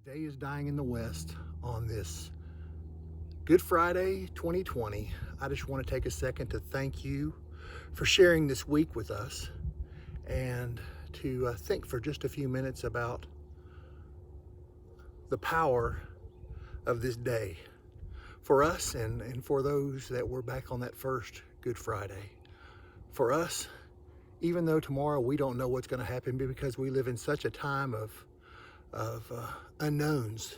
Day is dying in the west on this Good Friday 2020. I just want to take a second to thank you for sharing this week with us and to think for just a few minutes about the power of this day for us and for those that were back on that first Good Friday. For us, even though tomorrow we don't know what's going to happen because we live in such a time of unknowns.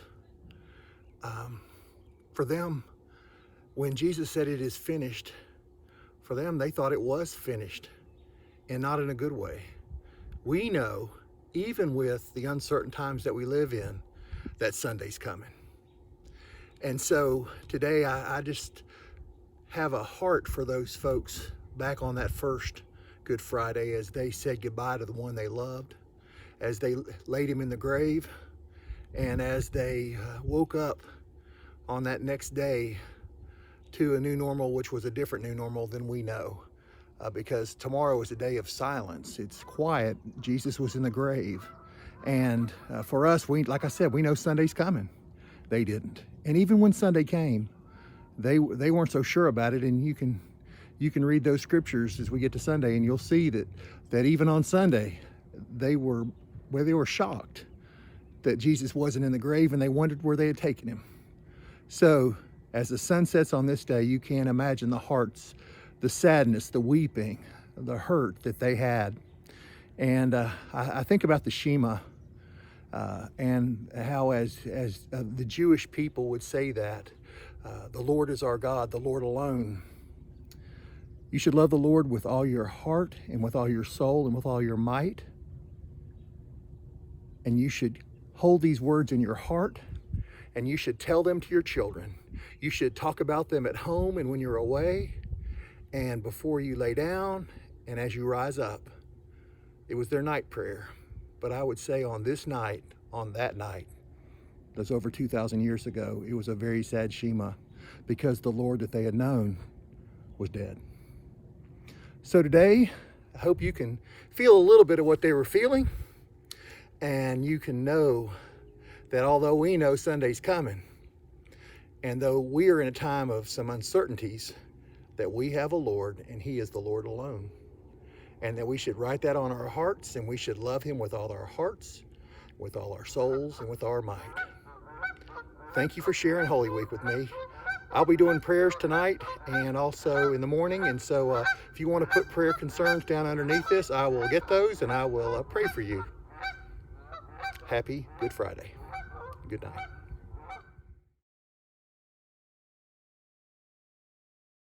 For them, when Jesus said it is finished, for them, they thought it was finished and not in a good way. We know, even with the uncertain times that we live in, that Sunday's coming. And so today I just have a heart for those folks back on that first Good Friday as they said goodbye to the one they loved, as they laid him in the grave, and as they woke up on that next day to a new normal, which was a different new normal than we know, because tomorrow is a day of silence. It's quiet. Jesus was in the grave. And for us, like I said, we know Sunday's coming. They didn't. And even when Sunday came, they weren't so sure about it. And you can read those scriptures as we get to Sunday, and you'll see that even on Sunday, they were shocked that Jesus wasn't in the grave, and they wondered where they had taken him. So as the sun sets on this day, you can't imagine the hearts, the sadness, the weeping, the hurt that they had. And I think about the Shema and how as the Jewish people would say that, the Lord is our God, the Lord alone. You should love the Lord with all your heart and with all your soul and with all your might. And you should hold these words in your heart, and you should tell them to your children. You should talk about them at home and when you're away and before you lay down and as you rise up. It was their night prayer. But I would say on this night, on that night, that's over 2,000 years ago, it was a very sad Shema because the Lord that they had known was dead. So today, I hope you can feel a little bit of what they were feeling, and you can know that although we know Sunday's coming, and though we are in a time of some uncertainties, that we have a Lord, and He is the Lord alone. And that we should write that on our hearts, and we should love Him with all our hearts, with all our souls, and with our might. Thank you for sharing Holy Week with me. I'll be doing prayers tonight and also in the morning. And so if you want to put prayer concerns down underneath this, I will get those and I will pray for you. Happy Good Friday. Good night.